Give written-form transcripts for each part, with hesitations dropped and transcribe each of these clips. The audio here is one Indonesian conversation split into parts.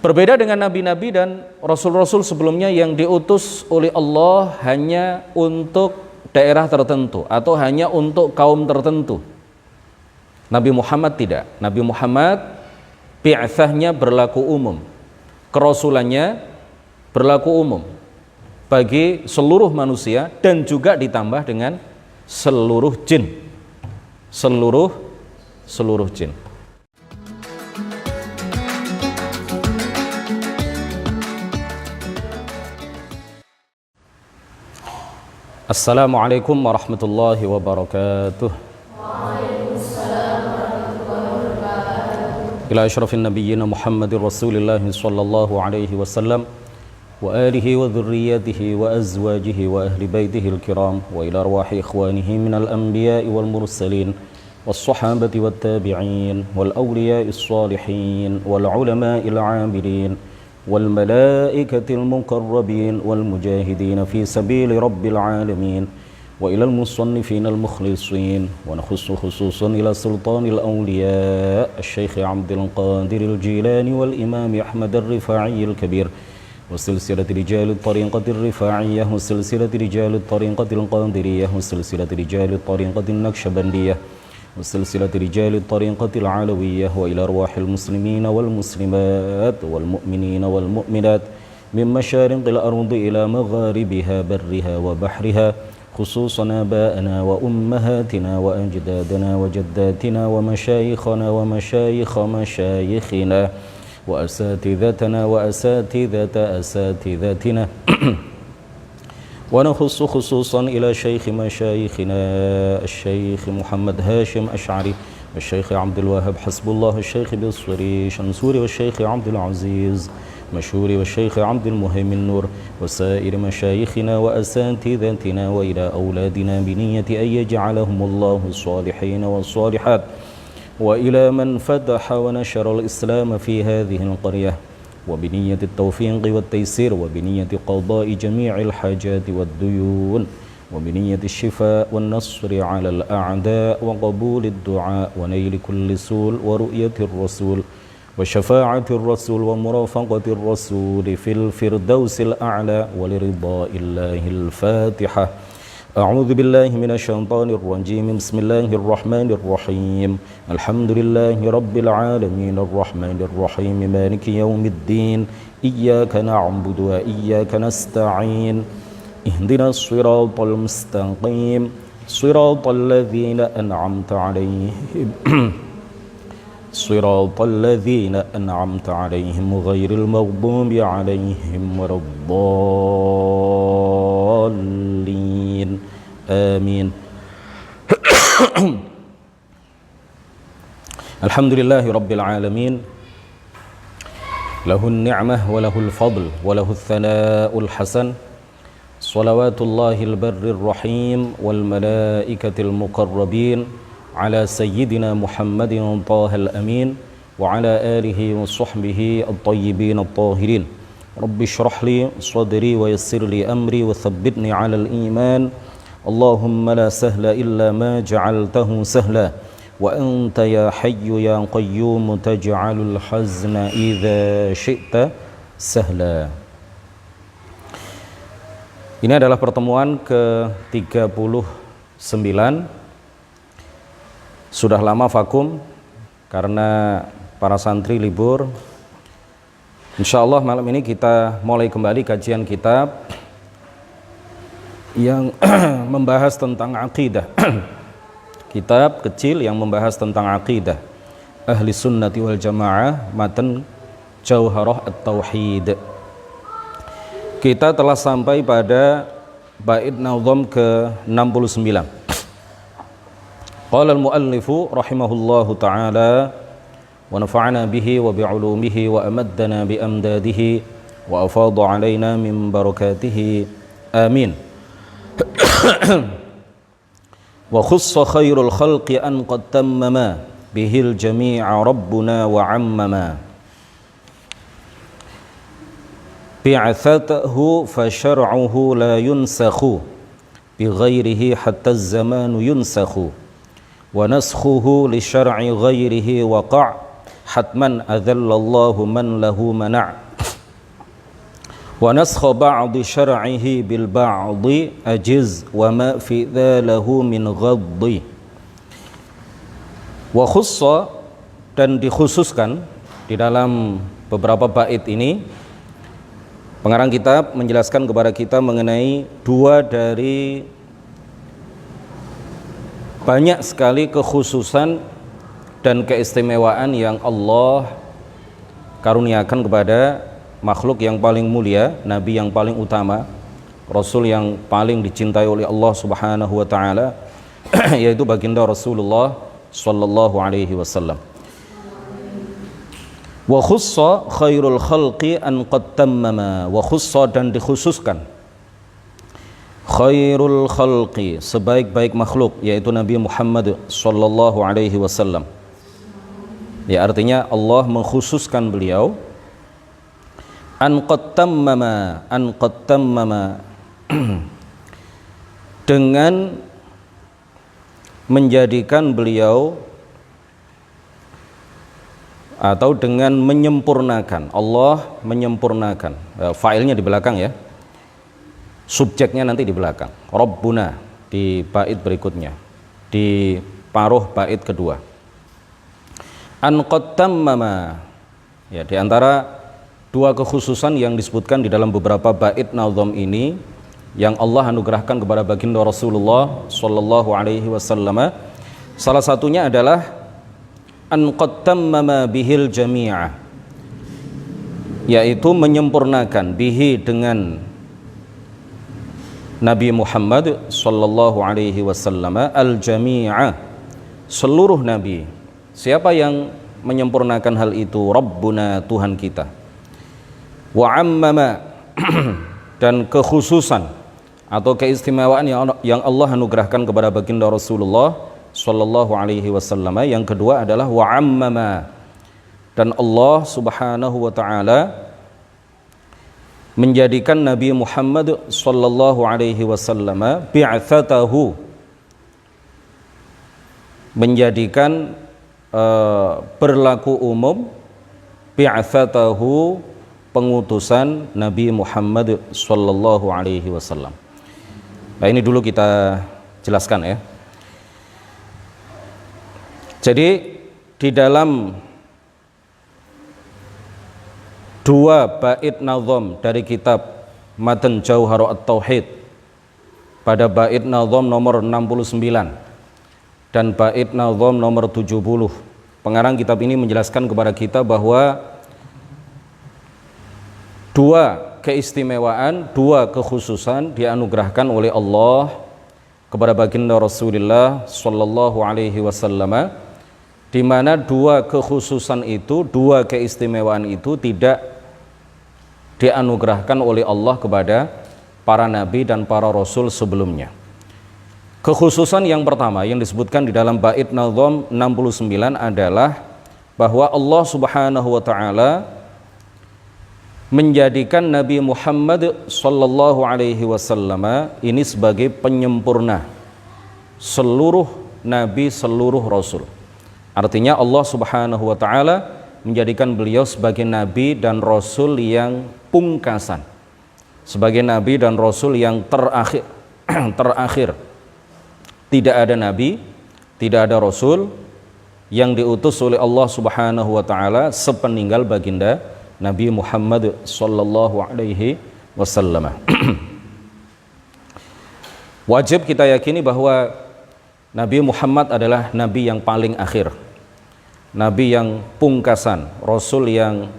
Berbeda dengan nabi-nabi dan rasul-rasul sebelumnya yang diutus oleh Allah hanya untuk daerah tertentu atau hanya untuk kaum tertentu. Nabi Muhammad tidak. Nabi Muhammad bi'atsahnya berlaku umum, kerasulannya berlaku umum bagi seluruh manusia dan juga ditambah dengan seluruh jin. Seluruh jin. Assalamualaikum warahmatullahi wabarakatuh. Waalaikumsalam warahmatullahi wabarakatuh. Ila asyrafin nabiyyin Muhammadir Rasulillah sallallahu alaihi wasallam wa alihi wa dhurriyyatihi wa azwajihi wa ahli baitihi al-kiram wa ila arwahi ikhwanihi minal anbiya'i wal mursalin was sahabati wat tabi'in wal awliya'is salihin wal ulama'il 'abidin والملائكة المقربين والمجاهدين في سبيل رب العالمين وإلى المصنفين المخلصين ونخص خصوصا إلى سلطان الأولياء الشيخ عبد القادر الجيلاني والإمام أحمد الرفاعي الكبير وسلسلة رجال الطريقة الرفاعية وسلسلة رجال الطريقة القادرية وسلسلة رجال الطريقة النكشبندية وسلسلة رجال الطريقة العلوية وإلى أرواح المسلمين والمسلمات والمؤمنين والمؤمنات من مشارق الأرض إلى مغاربها برها وبحرها خصوصا آباءنا وأمهاتنا وأجدادنا وجداتنا ومشايخنا ومشايخ مشايخنا وأساتذتنا وأساتذة أساتذتنا ونخص خصوصا إلى شيخ مشايخنا الشيخ محمد هاشم أشعري والشيخ عبد الوهاب حسب الله الشيخ بالصري شنصوري والشيخ عبد العزيز مشهوري والشيخ عبد المهيمن نور وسائر مشايخنا وأساتذتنا وإلى أولادنا بنية أن يجعلهم الله الصالحين والصالحات وإلى من فتح ونشر الإسلام في هذه القرية وبنية التوفيق والتيسير وبنية قضاء جميع الحاجات والديون وبنية الشفاء والنصر على الأعداء وقبول الدعاء ونيل كل سول ورؤية الرسول وشفاعة الرسول ومرافقة الرسول في الفردوس الأعلى ولرضاء الله الفاتحة. أعوذ بالله من الشيطان الرجيم. بسم الله الرحمن الرحيم. الحمد لله رب العالمين الرحمن الرحيم مالك يوم الدين إياك نعبد وإياك نستعين اهدنا الصراط المستقيم صراط الذين أنعمت عليهم صراط الذين أنعمت عليهم غير المغضوب عليهم ولا الضالين آمين. الحمد لله رب العالمين له النعمة وله الفضل وله الثناء الحسن صلوات الله البر الرحيم والملائكة المقربين على سيدنا محمد طه الأمين وعلى آله وصحبه الطيبين الطاهرين. رب اشرح لي صدري ويسر لي أمري وثبتني على الإيمان. اللهم لا سهل إلا ما جعلته سهلا وأنت يا حي يا قيوم تجعل الحزن إذا شئت سهلا. Ini adalah pertemuan ke-39. Sudah lama vakum karena para santri libur. Insya Allah malam ini kita mulai kembali kajian kitab yang membahas tentang akidah. Kitab kecil yang membahas tentang akidah Ahli Sunnati wal Jamaah, matan Jauharah At-Tauhid. Kita telah sampai pada bait nazam ke-69. Qala al-muallifu rahimahullahu ta'ala wa nafa'ana bihi wa bi'ulumihi wa amaddana bi amdadihi wa afadha alaina min barakatihi amin. Wa khussa khairul khalqi an qad tammama bihil jami'a rabbuna wa ammama bi'athatahu fa syar'uhu la yunsakhu bi ghairihi hatta az-zamanu yunsakhu wa naskhuhu li syar'i ghairihi waqa' hatman adhallallahu man lahu mana' wa naskha ba'di syar'ihi bil ba'di ajiz wa ma fi dhalahu min ghaddi. Wa khussa, dan dikhususkan di dalam beberapa bait ini pengarang kitab menjelaskan kepada kita mengenai dua dari banyak sekali kekhususan dan keistimewaan yang Allah karuniakan kepada makhluk yang paling mulia, nabi yang paling utama, rasul yang paling dicintai oleh Allah Subhanahu wa taala yaitu baginda Rasulullah sallallahu alaihi wasallam. Wa khussa khairul khalqi an qad tammama, wa khussa, dan dikhususkan khairul khalqi, sebaik-baik makhluk, yaitu Nabi Muhammad sallallahu alaihi wasallam. Ya, artinya Allah mengkhususkan beliau an qad tammama dengan menjadikan beliau atau dengan menyempurnakan. Allah menyempurnakan, failnya di belakang ya, subjeknya nanti di belakang, Rabbuna di bait berikutnya, di paruh bait kedua. An qad tammama, ya, di antara dua kekhususan yang disebutkan di dalam beberapa bait nazam ini yang Allah anugerahkan kepada baginda Rasulullah sallallahu alaihi wasallam, salah satunya adalah an qad tammama bihil jami'a, yaitu menyempurnakan bihi dengan Nabi Muhammad sallallahu alaihi wasallam al jami'a, seluruh nabi. Siapa yang menyempurnakan hal itu? Rabbuna, Tuhan kita. Wa ammama, dan kekhususan atau keistimewaan yang Allah anugerahkan kepada baginda Rasulullah sallallahu alaihi wasallam yang kedua adalah wa ammama, dan Allah Subhanahu wa taala menjadikan Nabi Muhammad sallallahu alaihi wasallam bi'atsatahu, menjadikan berlaku umum, bi'atsatahu, pengutusan Nabi Muhammad sallallahu alaihi wasallam. Nah, ini dulu kita jelaskan ya. Jadi di dalam dua bait nazam dari kitab Matan Jauhar at-Tauhid, pada bait nazam nomor 69 dan bait nazam nomor 70, pengarang kitab ini menjelaskan kepada kita bahwa dua keistimewaan, dua kekhususan dianugerahkan oleh Allah kepada baginda Rasulullah sallallahu alaihi wasallam, di mana dua kekhususan itu, dua keistimewaan itu tidak dianugerahkan oleh Allah kepada para nabi dan para rasul sebelumnya. Kekhususan yang pertama yang disebutkan di dalam bait nazam 69 adalah bahwa Allah Subhanahu wa taala menjadikan Nabi Muhammad sallallahu alaihi wasallam ini sebagai penyempurna seluruh nabi, seluruh rasul. Artinya Allah Subhanahu wa taala menjadikan beliau sebagai nabi dan rasul yang pungkasan, sebagai nabi dan rasul yang terakhir. Tidak ada nabi, tidak ada rasul yang diutus oleh Allah Subhanahu wa taala sepeninggal baginda Nabi Muhammad sallallahu alaihi wasallam. Wajib kita yakini bahwa Nabi Muhammad adalah nabi yang paling akhir, nabi yang pungkasan, rasul yang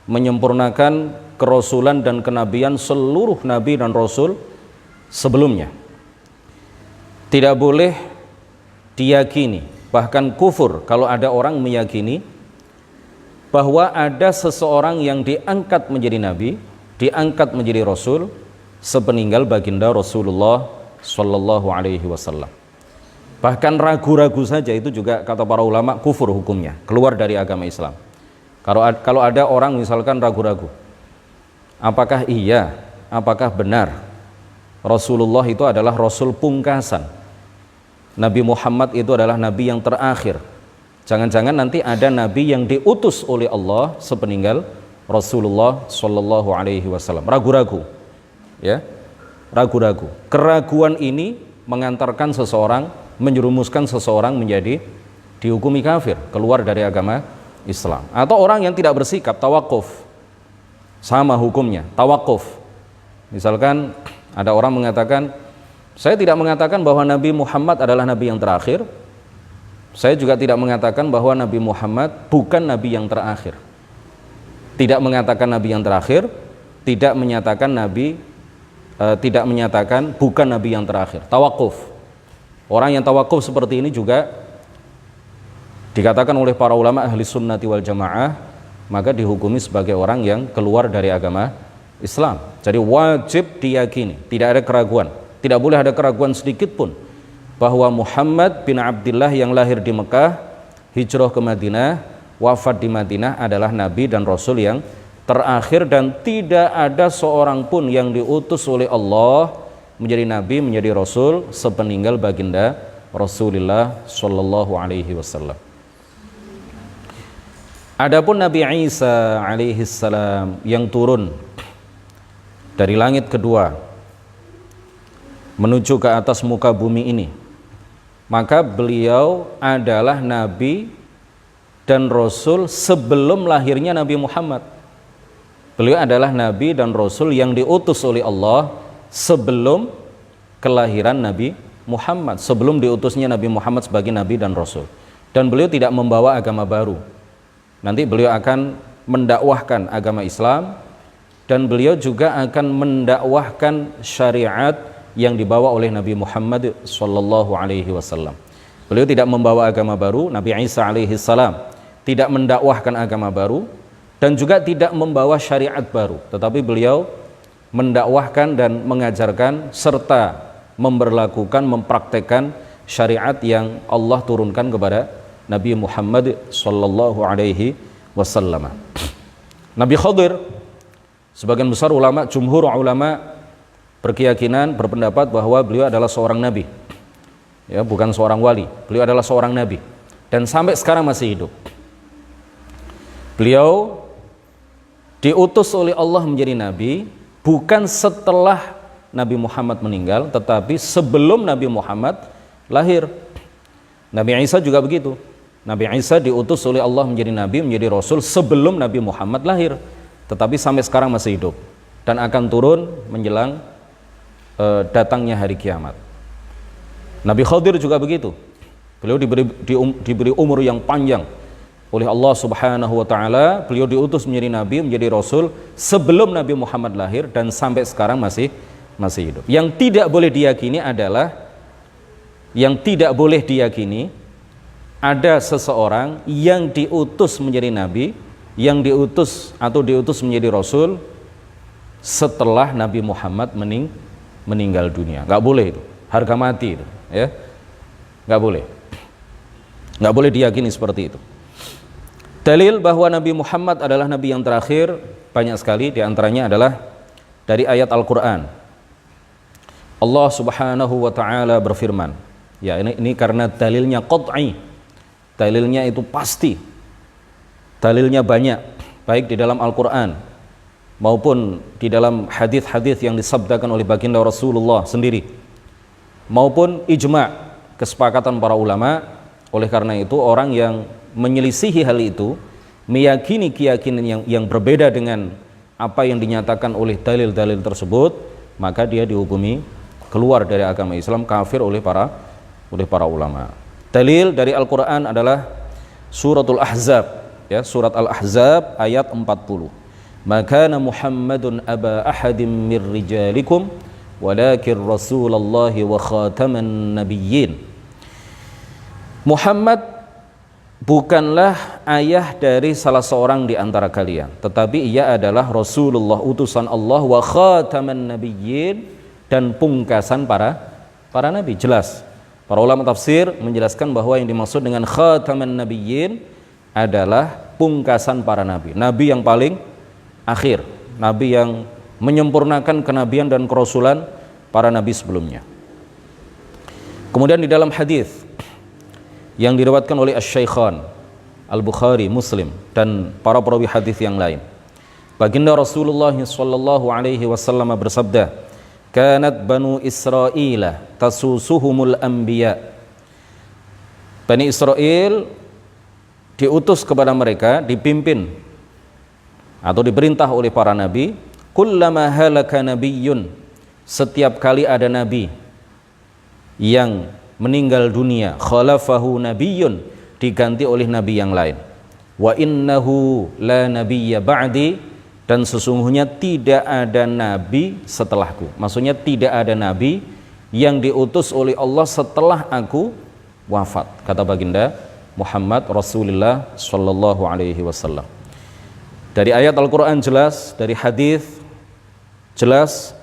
menyempurnakan kerasulan dan kenabian seluruh nabi dan rasul sebelumnya. Tidak boleh diyakini, bahkan kufur kalau ada orang meyakini bahwa ada seseorang yang diangkat menjadi nabi, diangkat menjadi rasul sepeninggal baginda Rasulullah sallallahu alaihi wasallam. Bahkan ragu-ragu saja itu juga kata para ulama kufur hukumnya, keluar dari agama Islam. Kalau ada orang misalkan ragu-ragu, apakah iya, apakah benar Rasulullah itu adalah rasul pungkasan, Nabi Muhammad itu adalah nabi yang terakhir, Jangan-jangan nanti ada nabi yang diutus oleh Allah sepeninggal Rasulullah Shallallahu Alaihi Wasallam. Ragu-ragu, ya, ragu-ragu. Keraguan ini mengantarkan seseorang, menjerumuskan seseorang menjadi dihukumi kafir, keluar dari agama Islam. Atau orang yang tidak bersikap tawakuf, sama hukumnya, tawakuf. Misalkan ada orang mengatakan, saya tidak mengatakan bahwa Nabi Muhammad adalah nabi yang terakhir. Saya juga tidak mengatakan bahwa Nabi Muhammad bukan nabi yang terakhir. Tidak mengatakan nabi yang terakhir, tidak menyatakan bukan nabi yang terakhir. Tawakuf. Orang yang tawakuf seperti ini juga dikatakan oleh para ulama ahli sunnati wal jamaah, maka dihukumi sebagai orang yang keluar dari agama Islam. Jadi wajib diyakini, tidak ada keraguan, tidak boleh ada keraguan sedikit pun bahwa Muhammad bin Abdullah yang lahir di Mekah, hijrah ke Madinah, wafat di Madinah adalah nabi dan rasul yang terakhir, dan tidak ada seorang pun yang diutus oleh Allah menjadi nabi, menjadi rasul sepeninggal baginda Rasulullah Shallallahu Alaihi Wasallam. Adapun Nabi Isa alaihi salam yang turun dari langit kedua menuju ke atas muka bumi ini, maka beliau adalah nabi dan rasul sebelum lahirnya Nabi Muhammad. Beliau adalah nabi dan rasul yang diutus oleh Allah sebelum kelahiran Nabi Muhammad, sebelum diutusnya Nabi Muhammad sebagai nabi dan rasul. Dan beliau tidak membawa agama baru. Nanti beliau akan mendakwahkan agama Islam, dan beliau juga akan mendakwahkan syariat yang dibawa oleh Nabi Muhammad sallallahu alaihi wasallam. Beliau tidak membawa agama baru, Nabi Isa alaihi salam tidak mendakwahkan agama baru dan juga tidak membawa syariat baru, tetapi beliau mendakwahkan dan mengajarkan serta memberlakukan, mempraktekkan syariat yang Allah turunkan kepada Nabi Muhammad sallallahu alaihi wasallam. Nabi Khadir, sebagian besar ulama, jumhur ulama berkeyakinan, berpendapat bahwa beliau adalah seorang nabi. Ya, bukan seorang wali. Beliau adalah seorang nabi dan sampai sekarang masih hidup. Beliau diutus oleh Allah menjadi nabi bukan setelah Nabi Muhammad meninggal, tetapi sebelum Nabi Muhammad lahir. Nabi Isa juga begitu. Nabi Isa diutus oleh Allah menjadi nabi, menjadi rasul sebelum Nabi Muhammad lahir, tetapi sampai sekarang masih hidup dan akan turun menjelang datangnya hari kiamat. Nabi Khadir juga begitu. Beliau diberi umur yang panjang oleh Allah Subhanahu wa taala. Beliau diutus menjadi nabi, menjadi rasul sebelum Nabi Muhammad lahir dan sampai sekarang masih hidup. Yang tidak boleh diyakini adalah, yang tidak boleh diyakini ada seseorang yang diutus menjadi nabi, yang diutus menjadi rasul setelah Nabi Muhammad meninggal dunia. Nggak boleh itu, harga mati itu, ya, nggak boleh diyakini seperti itu. Dalil bahwa Nabi Muhammad adalah nabi yang terakhir banyak sekali, diantaranya adalah dari ayat Al-Quran. Allah Subhanahu wa taala berfirman, ya, ini karena dalilnya qat'i, dalilnya itu pasti, dalilnya banyak, baik di dalam Al-Quran maupun di dalam hadis-hadis yang disabdakan oleh baginda Rasulullah sendiri, maupun ijma', kesepakatan para ulama. Oleh karena itu orang yang menyelisihi hal itu, meyakini keyakinan yang berbeda dengan apa yang dinyatakan oleh dalil-dalil tersebut, maka dia dihukumi keluar dari agama Islam, kafir oleh para ulama. Dalil dari Al-Quran adalah suratul Ahzab, ya, surat Al-Ahzab ayat 40. Maka Muhammadun aba ahadim mir rijalikum walakin rasulallahi wa khataman nabiyyin. Muhammad bukanlah ayah dari salah seorang di antara kalian, tetapi ia adalah Rasulullah, utusan Allah, wa khataman nabiyyin, dan pungkasan para nabi. Jelas para ulama tafsir menjelaskan bahwa yang dimaksud dengan khataman nabiyyin adalah pungkasan para nabi, nabi yang paling akhir, nabi yang menyempurnakan kenabian dan kerasulan para nabi sebelumnya. Kemudian di dalam hadis yang diriwayatkan oleh Asy-Syaikhan Al-Bukhari, Muslim, dan para perawi hadis yang lain. Baginda Rasulullah sallallahu alaihi wasallam bersabda, "Kanat Banu Israil tasusuhumul anbiya." Bani Israel diutus kepada mereka, dipimpin atau diperintah oleh para nabi, kullama halaka nabiyyun, setiap kali ada nabi yang meninggal dunia, khalafahu nabiyyun, diganti oleh nabi yang lain. Wa innahu la nabiyya ba'di, dan sesungguhnya tidak ada nabi setelahku. Maksudnya tidak ada nabi yang diutus oleh Allah setelah aku wafat, kata baginda Muhammad Rasulullah sallallahu alaihi wasallam. Dari ayat Al-Qur'an jelas, dari hadis jelas,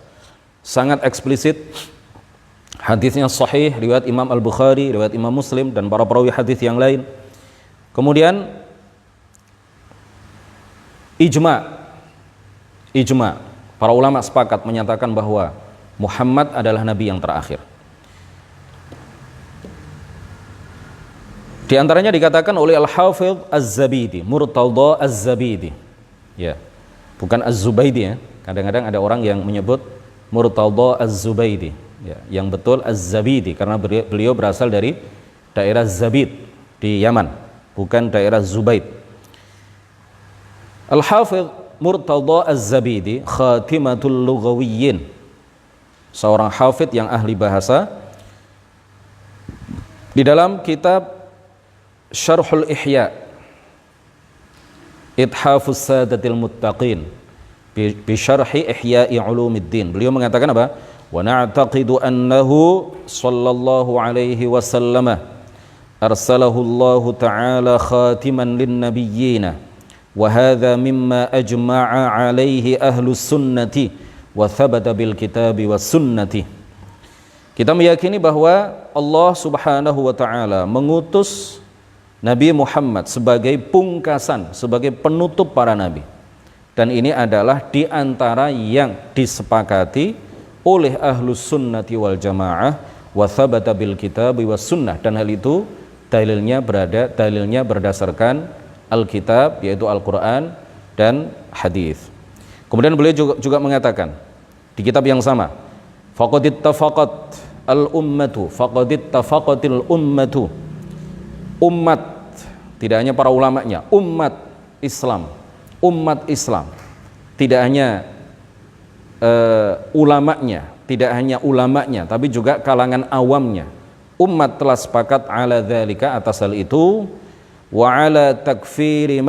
sangat eksplisit. Hadisnya sahih, riwayat Imam Al-Bukhari, riwayat Imam Muslim, dan para perawi hadis yang lain. Kemudian ijma, para ulama sepakat menyatakan bahwa Muhammad adalah nabi yang terakhir. Di antaranya dikatakan oleh Al-Hafidh Az-Zabidi, Murtadha Az-Zabidi. Ya, bukan Az-Zubaidi ya. Kadang-kadang ada orang yang menyebut Murtadha Az-Zubaidi. Ya, yang betul Az-Zabidi karena beliau berasal dari daerah Zabid di Yaman, bukan daerah Zubaid. Al-Hafidh Murtadha Az-Zabidi khatimatul lughawiyyin, seorang hafidh yang ahli bahasa. Di dalam kitab Syarhul Ihya Ithafus Sadatil Muttaqin bi syarhi Ihya'i Ulumiddin, beliau mengatakan apa? Wa na'taqidu annahu sallallahu alaihi wasallam arsalahu Allah ta'ala khatiman lin-nabiyyina wa hadha mimma ajma'a alaihi ahlus sunnati wa thabata bil kitabi was sunnati. Kita meyakini bahwa Allah Subhanahu wa ta'ala mengutus Nabi Muhammad sebagai pungkasan, sebagai penutup para nabi. Dan ini adalah di antara yang disepakati oleh ahlus sunnati wal jamaah wa thabata bil kitabi was sunnah, dan hal itu dalilnya berdasarkan Alkitab, yaitu Al-Quran dan hadis. Kemudian beliau juga mengatakan di kitab yang sama, faqad ittafaqat al-ummatu, faqad ittafaqatil ummatu, umat, tidak hanya para ulamanya, umat Islam, tidak hanya ulamanya, tapi juga kalangan awamnya. Umat telah sepakat ala dzalika, atas hal itu, wa ala takfiri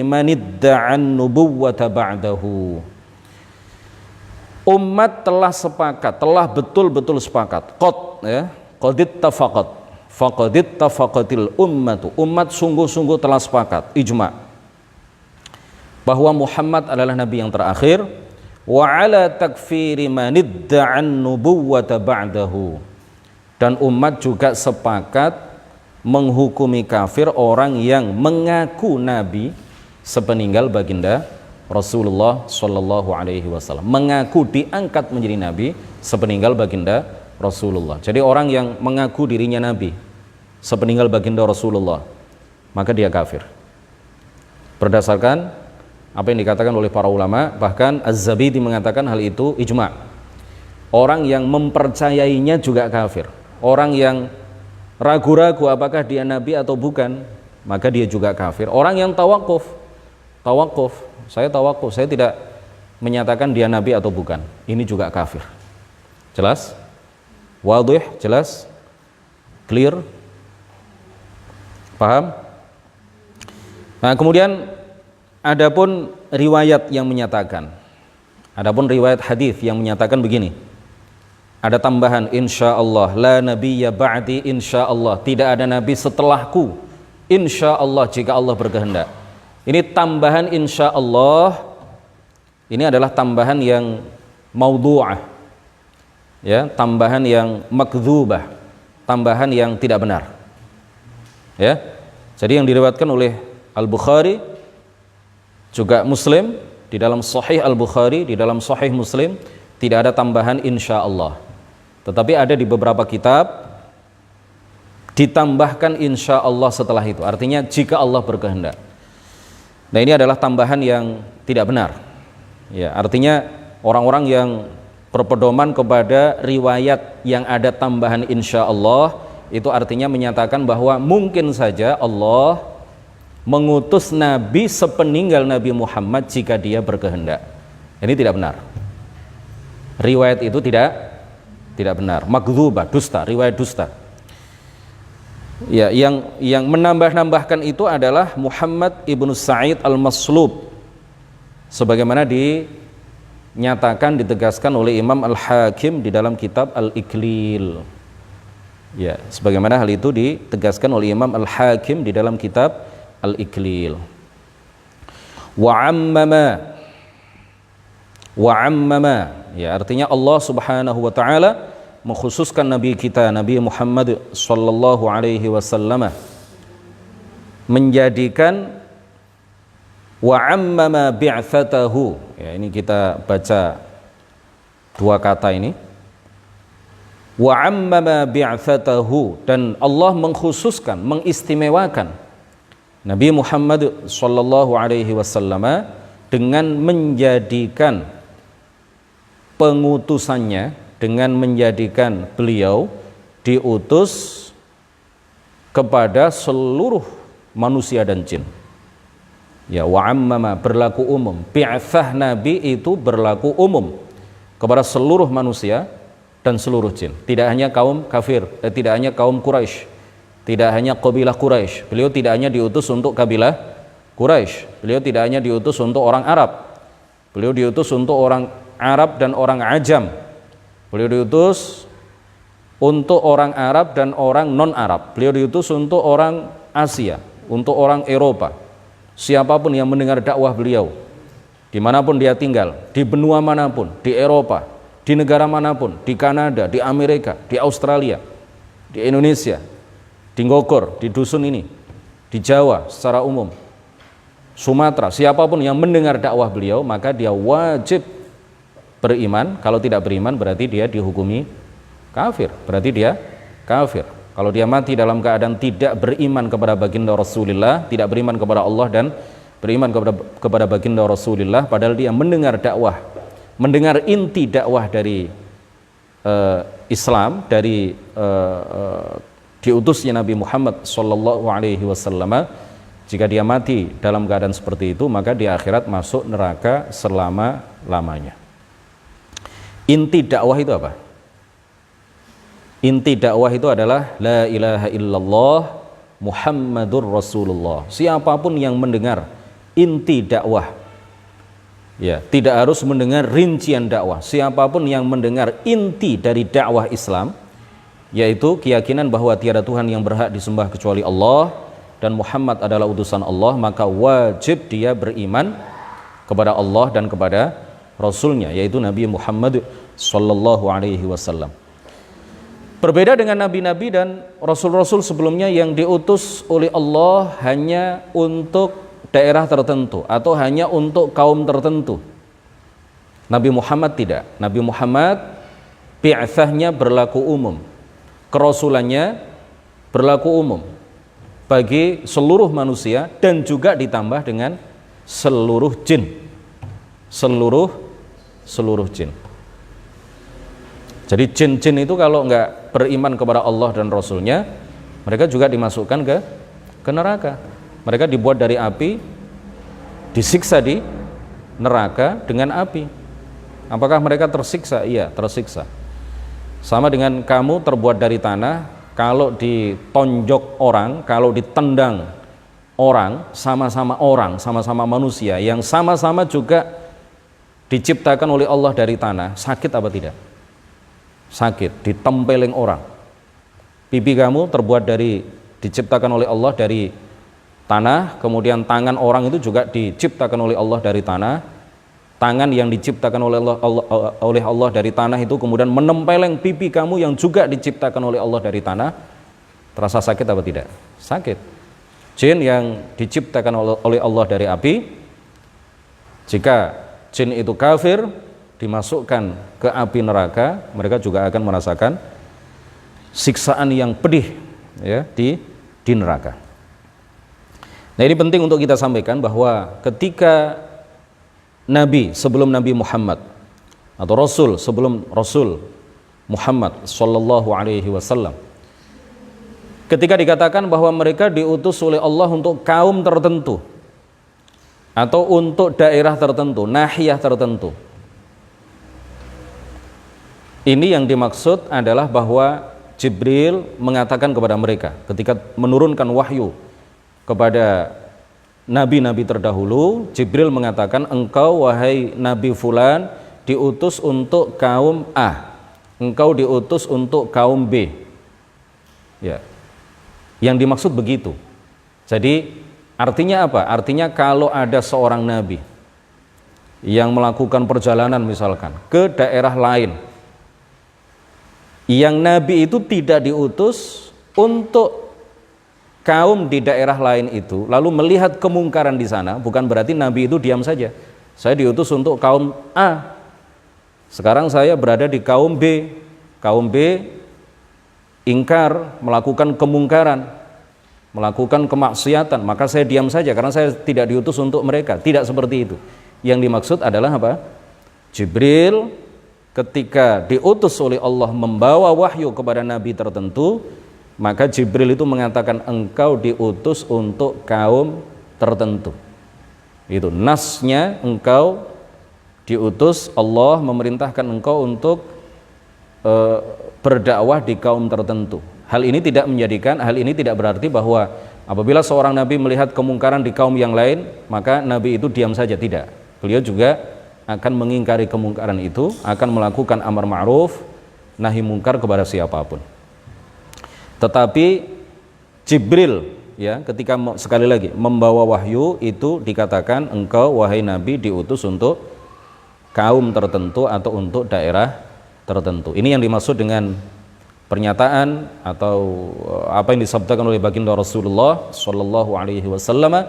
man idda'an nubuwwata ba'dahu. Umat telah sepakat, telah betul-betul sepakat. Qadit tafaqat, faqadit tafaqatil ummatu. Umat sungguh-sungguh telah sepakat, ijma', bahwa Muhammad adalah nabi yang terakhir. Wa ala takfiri man idda'an nubuwwata ba'dahu, dan umat juga sepakat menghukumi kafir orang yang mengaku nabi sepeninggal baginda Rasulullah sallallahu alaihi wasallam, mengaku diangkat menjadi nabi sepeninggal baginda Rasulullah. Jadi orang yang mengaku dirinya nabi sepeninggal baginda Rasulullah, maka dia kafir berdasarkan apa yang dikatakan oleh para ulama. Bahkan Az-Zabidi mengatakan hal itu ijma'. Orang yang mempercayainya juga kafir. Orang yang ragu-ragu apakah dia nabi atau bukan, maka dia juga kafir. Orang yang tawakuf, saya tidak menyatakan dia nabi atau bukan, ini juga kafir. Jelas? Wadih? Jelas? Clear? Paham? Nah, kemudian adapun riwayat hadis yang menyatakan begini, ada tambahan insyaallah, la nabiyya ba'di insyaallah, tidak ada nabi setelahku insyaallah jika Allah berkehendak. Ini tambahan insyaallah, ini adalah tambahan yang maudhu'ah, ya, tambahan yang makdzubah, tambahan yang tidak benar, ya. Jadi yang diriwayatkan oleh Al-Bukhari juga Muslim, di dalam Sahih Al-Bukhari, di dalam Sahih Muslim tidak ada tambahan insyaallah. Tetapi ada di beberapa kitab ditambahkan insya Allah setelah itu, artinya jika Allah berkehendak. Nah, ini adalah tambahan yang tidak benar. Ya, artinya orang-orang yang berpedoman kepada riwayat yang ada tambahan insya Allah, itu artinya menyatakan bahwa mungkin saja Allah mengutus Nabi sepeninggal Nabi Muhammad jika dia berkehendak. Ini tidak benar. Riwayat itu tidak benar. Magdzubah, dusta, riwayat dusta. Ya, yang menambah-nambahkan itu adalah Muhammad ibnu Sa'id al-Maslub, sebagaimana dinyatakan, ditegaskan oleh Imam Al-Hakim di dalam kitab Al-Iklil. Ya, sebagaimana hal itu ditegaskan oleh Imam Al-Hakim di dalam kitab Al-Iklil. Wa ammama, ya, artinya Allah Subhanahu wa taala mengkhususkan Nabi kita Nabi Muhammad sallallahu alaihi wasallam, menjadikan wa ammama bi'tsatahu. Ya, ini kita baca dua kata ini. Wa ammama bi'tsatahu, dan Allah mengkhususkan, mengistimewakan Nabi Muhammad sallallahu alaihi wasallam dengan menjadikan pengutusannya, dengan menjadikan beliau diutus kepada seluruh manusia dan jin. Ya, wa ammama berlaku umum. Bi'tsah Nabi itu berlaku umum kepada seluruh manusia dan seluruh jin. Tidak hanya kaum kafir, tidak hanya kaum Quraisy, tidak hanya kabilah Quraisy. Beliau tidak hanya diutus untuk kabilah Quraisy. Beliau tidak hanya diutus untuk orang Arab. Beliau diutus untuk orang Arab dan orang Ajam. Beliau diutus untuk orang Arab dan orang non-Arab. Beliau diutus untuk orang Asia, untuk orang Eropa. Siapapun yang mendengar dakwah beliau, dimanapun dia tinggal, di benua manapun, di Eropa, di negara manapun, di Kanada, di Amerika, di Australia, di Indonesia, di Ngokor, di dusun ini, di Jawa secara umum, Sumatera, siapapun yang mendengar dakwah beliau, maka dia wajib beriman. Kalau tidak beriman berarti dia dihukumi kafir, berarti dia kafir. Kalau dia mati dalam keadaan tidak beriman kepada baginda Rasulullah, tidak beriman kepada Allah dan beriman kepada baginda Rasulullah, padahal dia mendengar dakwah, mendengar inti dakwah dari Islam, dari diutusnya Nabi Muhammad sallallahu alaihi wasallam, jika dia mati dalam keadaan seperti itu, maka di akhirat masuk neraka selama-lamanya. Inti dakwah itu apa? Inti dakwah itu adalah la ilaha illallah Muhammadur Rasulullah. Siapapun yang mendengar inti dakwah, ya, tidak harus mendengar rincian dakwah. Siapapun yang mendengar inti dari dakwah Islam, yaitu keyakinan bahwa tiada Tuhan yang berhak disembah kecuali Allah dan Muhammad adalah utusan Allah, maka wajib dia beriman kepada Allah dan kepada Rasulnya, yaitu Nabi Muhammad sallallahu alaihi wasallam. Berbeda dengan nabi-nabi dan rasul-rasul sebelumnya yang diutus oleh Allah hanya untuk daerah tertentu atau hanya untuk kaum tertentu. Nabi Muhammad tidak. Nabi Muhammad bi'tsahnya berlaku umum, kerasulannya berlaku umum bagi seluruh manusia dan juga ditambah dengan seluruh jin. Seluruh jin. Jadi jin-jin itu kalau enggak beriman kepada Allah dan Rasulnya, mereka juga dimasukkan ke neraka. Mereka dibuat dari api, disiksa di neraka dengan api. Apakah mereka tersiksa? Iya, tersiksa. Sama dengan kamu terbuat dari tanah, kalau ditonjok orang, kalau ditendang orang, sama-sama manusia yang sama-sama juga diciptakan oleh Allah dari tanah, sakit apa tidak? Sakit, ditempeleng orang. Pipi kamu diciptakan oleh Allah dari tanah, kemudian tangan orang itu juga diciptakan oleh Allah dari tanah. Tangan yang diciptakan oleh Allah dari tanah itu kemudian menempeleng pipi kamu yang juga diciptakan oleh Allah dari tanah. Terasa sakit apa tidak? Sakit. Jin yang diciptakan oleh Allah dari api, jika jin itu kafir, dimasukkan ke api neraka, mereka juga akan merasakan siksaan yang pedih ya di neraka. Nah, ini penting untuk kita sampaikan bahwa ketika Nabi sebelum Nabi Muhammad atau Rasul sebelum Rasul Muhammad sallallahu alaihi wasallam, ketika dikatakan bahwa mereka diutus oleh Allah untuk kaum tertentu atau untuk daerah tertentu, nahiyah tertentu, ini yang dimaksud adalah bahwa Jibril mengatakan kepada mereka ketika menurunkan wahyu kepada nabi-nabi terdahulu, Jibril mengatakan, engkau wahai Nabi Fulan diutus untuk kaum A, engkau diutus untuk kaum B. Ya, yang dimaksud begitu. Jadi artinya apa? Artinya kalau ada seorang nabi yang melakukan perjalanan misalkan ke daerah lain, yang nabi itu tidak diutus untuk kaum di daerah lain itu, lalu melihat kemungkaran di sana, bukan berarti nabi itu diam saja. Saya diutus untuk kaum A, sekarang saya berada di kaum B. Kaum B ingkar, melakukan kemungkaran, melakukan kemaksiatan, maka saya diam saja karena saya tidak diutus untuk mereka. Tidak seperti itu. Yang dimaksud adalah apa? Jibril ketika diutus oleh Allah membawa wahyu kepada nabi tertentu, maka Jibril itu mengatakan engkau diutus untuk kaum tertentu. Itu nasnya, engkau diutus, Allah memerintahkan engkau untuk berdakwah di kaum tertentu. Hal ini tidak berarti bahwa apabila seorang nabi melihat kemungkaran di kaum yang lain, maka nabi itu diam saja, tidak. Beliau juga akan mengingkari kemungkaran itu, akan melakukan amar ma'ruf nahi mungkar kepada siapapun. Tetapi Jibril ya ketika sekali lagi membawa wahyu itu dikatakan engkau wahai nabi diutus untuk kaum tertentu atau untuk daerah tertentu. Ini yang dimaksud dengan pernyataan atau apa yang disabdakan oleh baginda Rasulullah sallallahu alaihi wasallam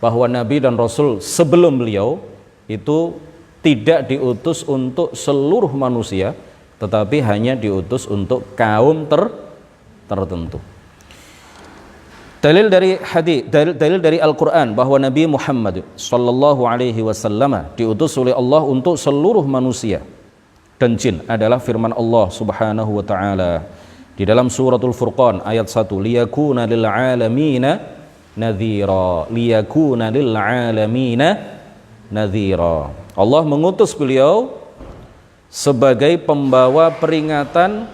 bahwa nabi dan rasul sebelum beliau itu tidak diutus untuk seluruh manusia, tetapi hanya diutus untuk kaum tertentu. Dalil dari hadis, dalil dari Al-Qur'an bahwa Nabi Muhammad sallallahu alaihi wasallam diutus oleh Allah untuk seluruh manusia dan jin adalah firman Allah Subhanahu wa taala di dalam suratul Furqan ayat 1, liyakuna lil alamina nadhira, liyakuna lil alamina nadhira. Allah mengutus beliau sebagai pembawa peringatan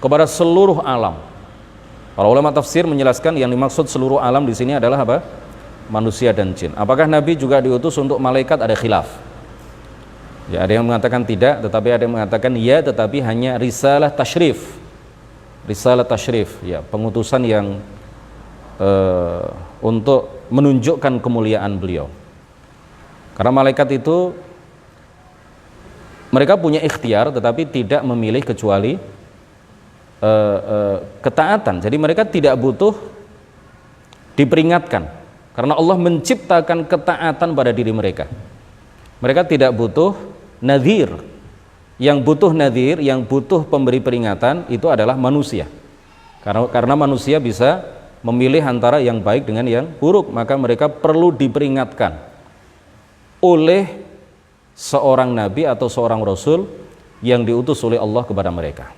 kepada seluruh alam. Para ulama tafsir menjelaskan yang dimaksud seluruh alam di sini adalah apa? Manusia dan jin. Apakah Nabi juga diutus untuk malaikat? Ada khilaf. Ya, ada yang mengatakan tidak, tetapi ada yang mengatakan ya, tetapi hanya risalah tasyrif. Risalah tasyrif, ya, pengutusan yang untuk menunjukkan kemuliaan beliau. Karena malaikat itu mereka punya ikhtiar, tetapi tidak memilih kecuali ketaatan. Jadi mereka tidak butuh diperingatkan karena Allah menciptakan ketaatan pada diri mereka. Mereka tidak butuh nadhir. Yang butuh nadhir, yang butuh pemberi peringatan itu adalah manusia. Karena manusia bisa memilih antara yang baik dengan yang buruk, maka mereka perlu diperingatkan oleh seorang nabi atau seorang rasul yang diutus oleh Allah kepada mereka.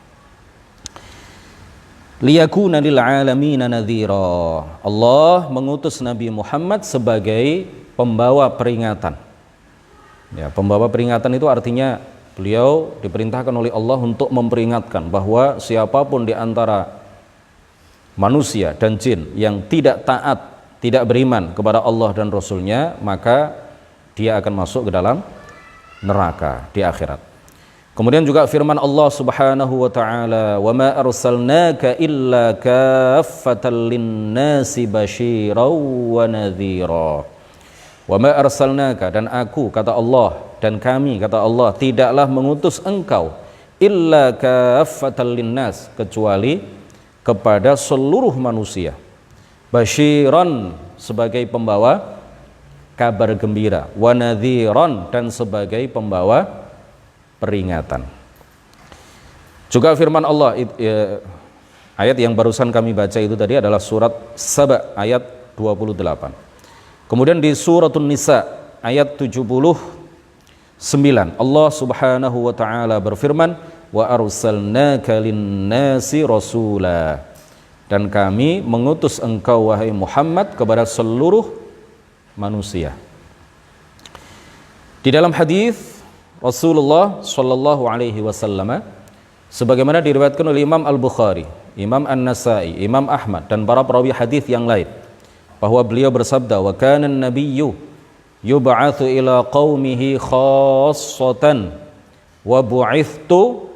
Liyakuna lil alamina nadhira. Allah mengutus Nabi Muhammad sebagai pembawa peringatan. Ya, pembawa peringatan itu artinya beliau diperintahkan oleh Allah untuk memperingatkan bahwa siapapun di antara manusia dan jin yang tidak taat, tidak beriman kepada Allah dan Rasulnya, maka dia akan masuk ke dalam neraka di akhirat. Kemudian juga firman Allah Subhanahu wa taala, "Wa ma arsalnaka illa kaffatan lin-nasi basyiran wa nadhira." Wa ma arsalnaka, dan aku kata Allah dan kami kata Allah tidaklah mengutus engkau illa kaffatan lin-nas, kecuali kepada seluruh manusia. Basyiran sebagai pembawa kabar gembira, wa nadhiran dan sebagai pembawa peringatan. Juga firman Allah Ayat yang barusan kami baca itu tadi adalah surat Saba ayat 28. Kemudian di suratun Nisa ayat 79 Allah Subhanahu wa taala berfirman, wa arsalnaka lin-nasi rasula, dan kami mengutus engkau wahai Muhammad kepada seluruh manusia. Di dalam hadis Rasulullah sallallahu alaihi wasallam sebagaimana diriwayatkan oleh Imam Al-Bukhari, Imam An-Nasai, Imam Ahmad dan para perawi hadis yang lain, bahwa beliau bersabda, wa kana an-nabiyyu yub'atsu ila qaumihi khassatan wa bu'ithtu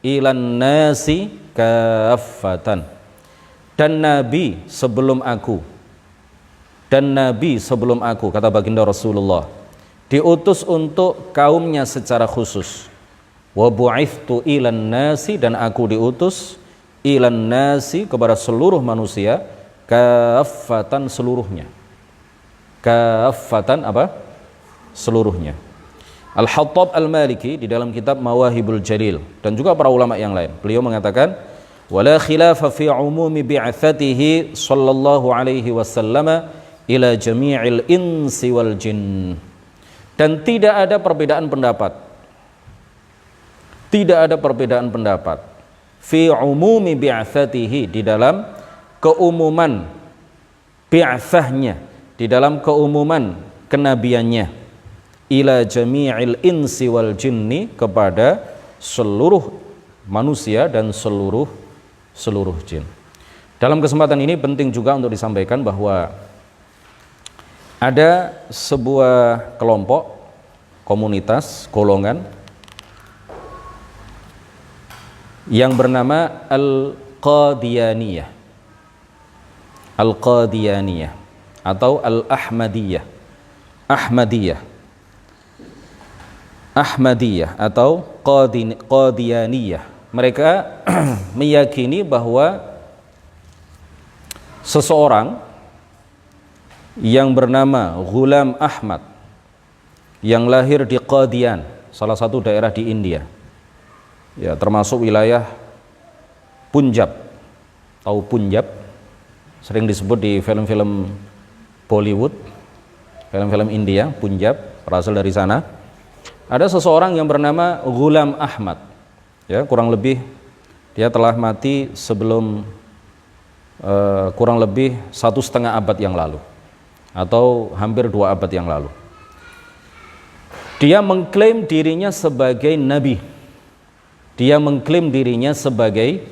ila an-nasi kaffatan. Dan nabi sebelum aku, kata baginda Rasulullah, diutus untuk kaumnya secara khusus. Wa bu'ithtu ilan nasi, dan aku diutus ilan nasi kepada seluruh manusia, kaffatan seluruhnya. Kaffatan apa? Seluruhnya. Al-Hattab Al-Maliki di dalam kitab Mawahibul Jalil dan juga para ulama yang lain, beliau mengatakan, wala khilafa fi umumi bi'atsatihi sallallahu alaihi wasallam ila jami'il insi wal jin. Dan tidak ada perbedaan pendapat fi umumi bi'atsatihi, di dalam keumuman bi'atsahnya, di dalam keumuman kenabiannya, ila jami'il insi wal jinni, kepada seluruh manusia dan seluruh jin. Dalam kesempatan ini penting juga untuk disampaikan bahwa ada sebuah kelompok, komunitas, golongan yang bernama Al-Qadiyaniyah atau Al-Ahmadiyah, Ahmadiyah atau Qadiyaniyah. Mereka meyakini bahwa seseorang yang bernama Ghulam Ahmad yang lahir di Qadian, salah satu daerah di India, ya, termasuk wilayah Punjab. Tahu Punjab? Sering disebut di film-film Bollywood, film-film India. Punjab berasal dari sana. Ada seseorang yang bernama Ghulam Ahmad, ya, kurang lebih dia telah mati sebelum kurang lebih 1,5 abad yang lalu, atau hampir 2 abad yang lalu. Dia mengklaim dirinya sebagai nabi. Dia mengklaim dirinya sebagai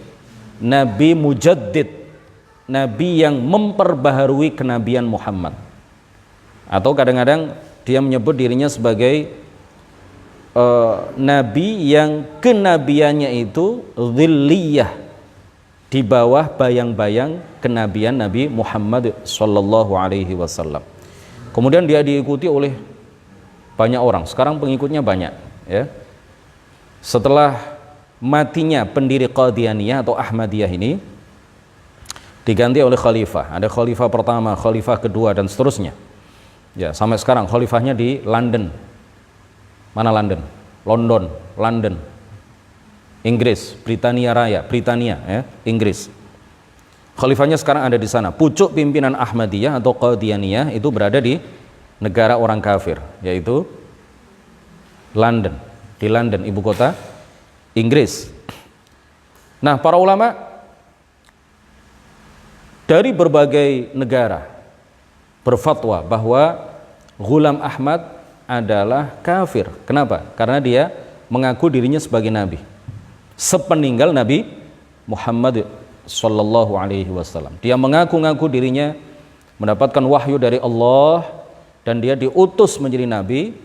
nabi mujaddid, nabi yang memperbaharui kenabian Muhammad. Atau kadang-kadang dia menyebut dirinya sebagai nabi yang kenabiannya itu dhilliyah, di bawah bayang-bayang kenabian Nabi Muhammad sallallahu alaihi wasallam. Kemudian dia diikuti oleh banyak orang. Sekarang pengikutnya banyak, ya. Setelah matinya pendiri Qadianiyah atau Ahmadiyah ini, diganti oleh khalifah. Ada khalifah pertama, khalifah kedua, dan seterusnya. Ya, sampai sekarang khalifahnya di London. Mana London? London, Inggris, Britania Raya, ya, Inggris. Khalifahnya sekarang ada di sana. Pucuk pimpinan Ahmadiyah atau Qadianiyah itu berada di negara orang kafir, yaitu London, di London, ibu kota Inggris. Nah, para ulama dari berbagai negara berfatwa bahwa Ghulam Ahmad adalah kafir. Kenapa? Karena dia mengaku dirinya sebagai nabi sepeninggal Nabi Muhammad sallallahu alaihi wasallam. Dia mengaku-ngaku dirinya mendapatkan wahyu dari Allah dan dia diutus menjadi nabi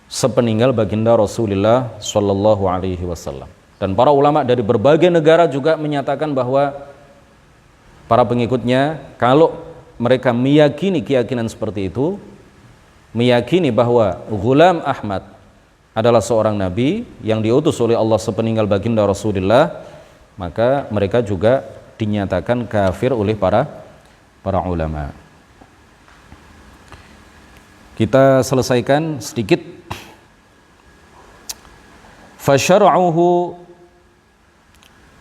sepeninggal baginda Rasulullah sallallahu alaihi wasallam. Dan para ulama dari berbagai negara juga menyatakan bahwa para pengikutnya, kalau mereka meyakini keyakinan seperti itu, meyakini bahwa Ghulam Ahmad adalah seorang nabi yang diutus oleh Allah sepeninggal baginda Rasulullah, maka mereka juga dinyatakan kafir oleh para ulama. Kita selesaikan sedikit. Fasyar'uhu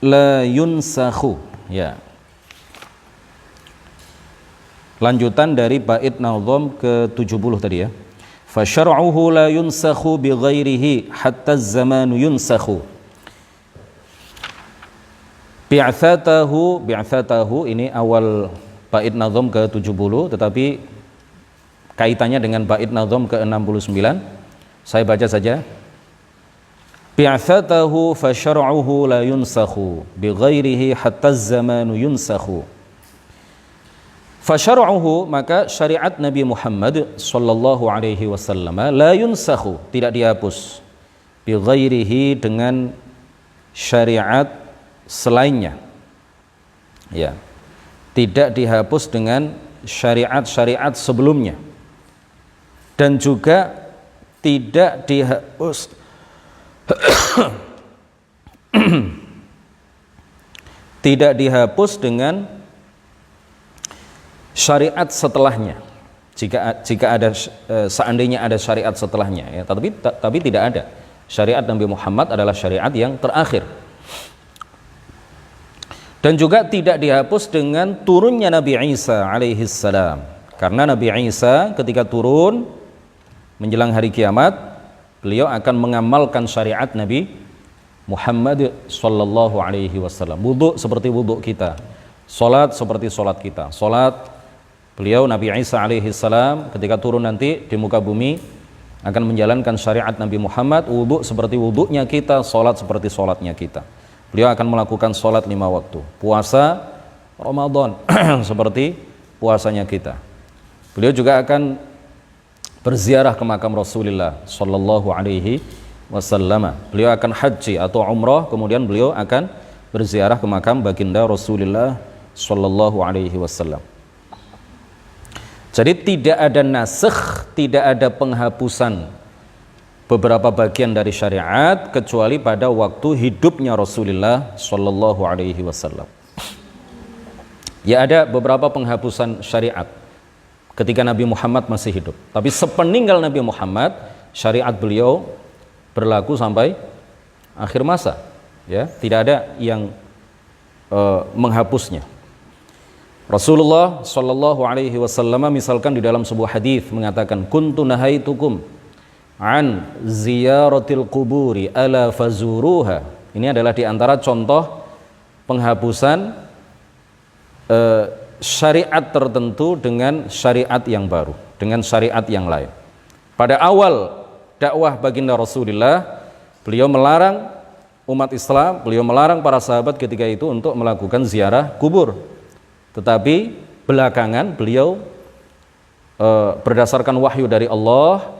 la yunsakhu Ya. Lanjutan dari bait nazam ke-70 tadi ya. Fa syar'uhu la yunsakhu bi ghairihi hatta az-zamanu yunsakhu. Bi'athatahu ini awal bait nazam ke-70, tetapi kaitannya dengan bait nazam ke-69. Saya baca saja. Bi'athatahu fa syar'uhu la yunsakhu bi ghairihi hatta az-zamanu yunsakhu. Fa syar'uhu, maka syariat Nabi Muhammad sallallahu alaihi wasallam la yunsakhu, tidak dihapus, bi ghairihi, dengan syariat selainnya. Ya. Tidak dihapus dengan syariat-syariat sebelumnya. Dan juga tidak dihapus tidak dihapus dengan syariat setelahnya. Jika ada seandainya ada syariat setelahnya ya, tapi tidak ada. Syariat Nabi Muhammad adalah syariat yang terakhir. Dan juga tidak dihapus dengan turunnya Nabi Isa alaihi salam. Karena Nabi Isa ketika turun menjelang hari kiamat, beliau akan mengamalkan syariat Nabi Muhammad sallallahu alaihi wasallam. Wudu seperti wudu kita, salat seperti salat kita. Salat beliau Nabi Isa alaihi salam ketika turun nanti di muka bumi akan menjalankan syariat Nabi Muhammad. Wudu seperti wudunya kita, salat seperti salatnya kita. Beliau akan melakukan sholat 5 waktu. Puasa Ramadan seperti puasanya kita. Beliau juga akan berziarah ke makam Rasulullah sallallahu alaihi wasallam. Beliau akan haji atau umrah, kemudian beliau akan berziarah ke makam baginda Rasulullah sallallahu alaihi wasallam. Jadi tidak ada nasikh, tidak ada penghapusan beberapa bagian dari syariat kecuali pada waktu hidupnya Rasulullah sallallahu alaihi wasallam. Ya, ada beberapa penghapusan syariat ketika Nabi Muhammad masih hidup. Tapi sepeninggal Nabi Muhammad, syariat beliau berlaku sampai akhir masa. Ya, tidak ada yang menghapusnya. Rasulullah sallallahu alaihi wasallam misalkan di dalam sebuah hadis mengatakan, kuntu nahaitukum an ziyaratil quburi ala fazuruha. Ini adalah di antara contoh penghapusan syariat tertentu dengan syariat yang baru, dengan syariat yang lain. Pada awal dakwah baginda Rasulullah, beliau melarang umat Islam, beliau melarang para sahabat ketika itu untuk melakukan ziarah kubur. Tetapi belakangan beliau berdasarkan wahyu dari Allah,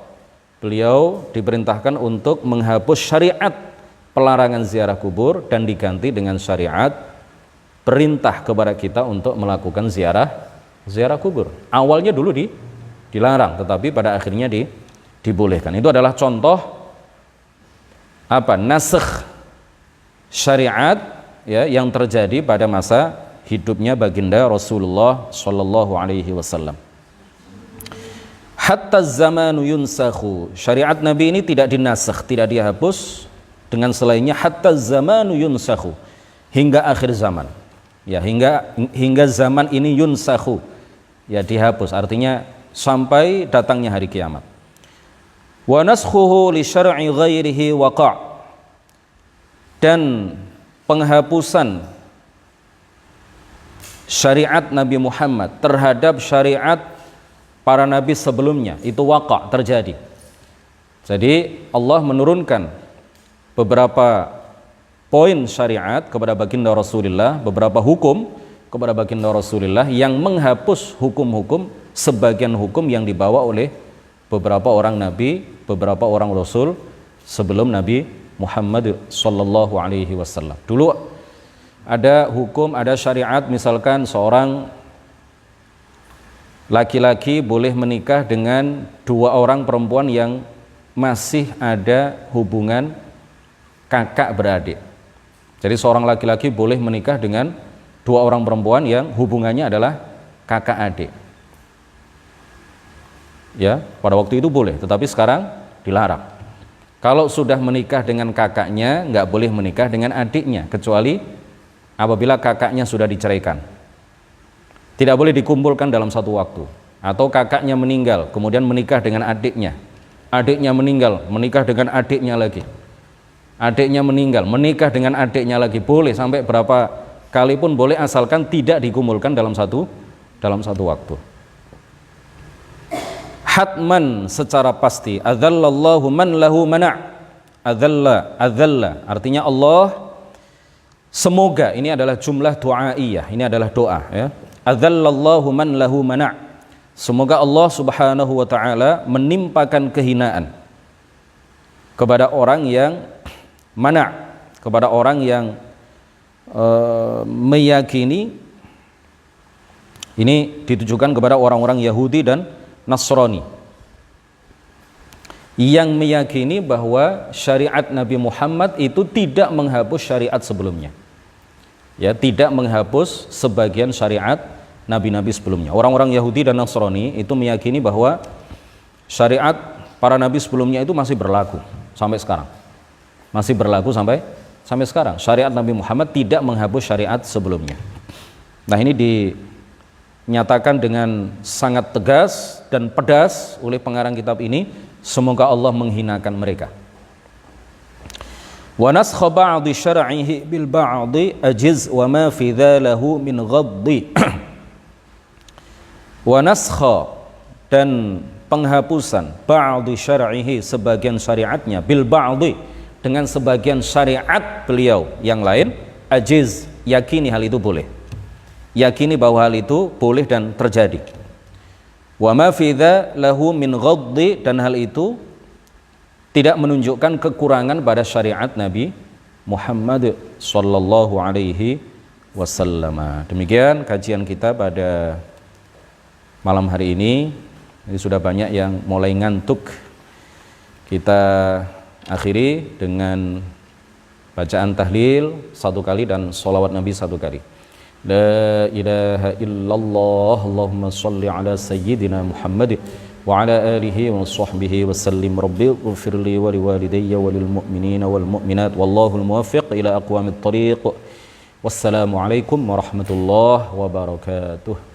beliau diperintahkan untuk menghapus syariat pelarangan ziarah kubur dan diganti dengan syariat perintah kepada kita untuk melakukan ziarah kubur. Awalnya dulu dilarang, tetapi pada akhirnya dibolehkan. Itu adalah contoh nasikh syariat ya yang terjadi pada masa hidupnya baginda Rasulullah sallallahu alaihi wasallam. Hatta zamanu yunsakhu, syariat Nabi ini tidak dinasakh, tidak dihapus dengan selainnya. Hatta zamanu yunsakhu, hingga akhir zaman. Ya, hingga zaman ini yunsakhu, ya dihapus, artinya sampai datangnya hari kiamat. Wa naskhuhu li syar'i ghairihi waqa', dan penghapusan syariat Nabi Muhammad terhadap syariat para nabi sebelumnya itu waqa', terjadi. Jadi Allah menurunkan beberapa poin syariat kepada baginda Rasulullah, beberapa hukum kepada baginda Rasulullah yang menghapus hukum-hukum, sebagian hukum yang dibawa oleh beberapa orang nabi, beberapa orang rasul sebelum Nabi Muhammad sallallahu alaihi wasallam. Dulu ada hukum, ada syariat, misalkan seorang laki-laki boleh menikah dengan 2 orang perempuan yang masih ada hubungan kakak beradik. Jadi seorang laki-laki boleh menikah dengan 2 orang perempuan yang hubungannya adalah kakak adik. Ya, pada waktu itu boleh, tetapi sekarang dilarang. Kalau sudah menikah dengan kakaknya, nggak boleh menikah dengan adiknya, kecuali apabila kakaknya sudah diceraikan. Tidak boleh dikumpulkan dalam satu waktu. Atau kakaknya meninggal, kemudian menikah dengan adiknya. Adiknya meninggal, menikah dengan adiknya lagi. Adiknya meninggal, menikah dengan adiknya lagi. Boleh sampai berapa kali pun boleh, asalkan tidak dikumpulkan dalam satu waktu. Hatman, secara pasti. Adzallallahu man lahu mana'. Adzalla artinya Allah, semoga, ini adalah jumlah du'aiyah, ini adalah doa ya. Adzallallahu man lahu mana', semoga Allah Subhanahu wa taala menimpakan kehinaan kepada orang yang mana', kepada orang yang meyakini, ini ditujukan kepada orang-orang Yahudi dan Nasrani yang meyakini bahwa syariat Nabi Muhammad itu tidak menghapus syariat sebelumnya. Ya, tidak menghapus sebagian syariat nabi-nabi sebelumnya. Orang-orang Yahudi dan Nasrani itu meyakini bahwa syariat para nabi sebelumnya itu masih berlaku sampai sekarang. Masih berlaku sampai sekarang. Syariat Nabi Muhammad tidak menghapus syariat sebelumnya. Nah, ini dinyatakan dengan sangat tegas dan pedas oleh pengarang kitab ini. Semoga Allah menghinakan mereka. Wa naskha ba'dhi syar'ihi bil ba'dhi ajiz wa ma fi dhalahu min ghaddi. Wa naskha, dan penghapusan, ba'dhi syar'ihi, sebagian syariatnya, bil ba'dhi, dengan sebagian syariat beliau yang lain, ajiz, yakini hal itu boleh. Yakini bahwa hal itu boleh dan terjadi. Wa ma fi lahu min ghaddi, dan hal itu tidak menunjukkan kekurangan pada syariat Nabi Muhammad sallallahu alaihi wasallam. Demikian kajian kita pada malam hari ini. Ini sudah banyak yang mulai ngantuk. Kita akhiri dengan bacaan tahlil 1 kali dan sholawat Nabi 1 kali. La ilaha illallah, Allahumma salli ala sayyidina Muhammad wa ala alihi wa sahbihi wa sallim. Rabbi ighfirli wa liwalidayya wa lil mu'minina wal mu'minat wallahu al muwaffiq ila aqwamit thariq. Wassalamu alaikum warahmatullahi wabarakatuh.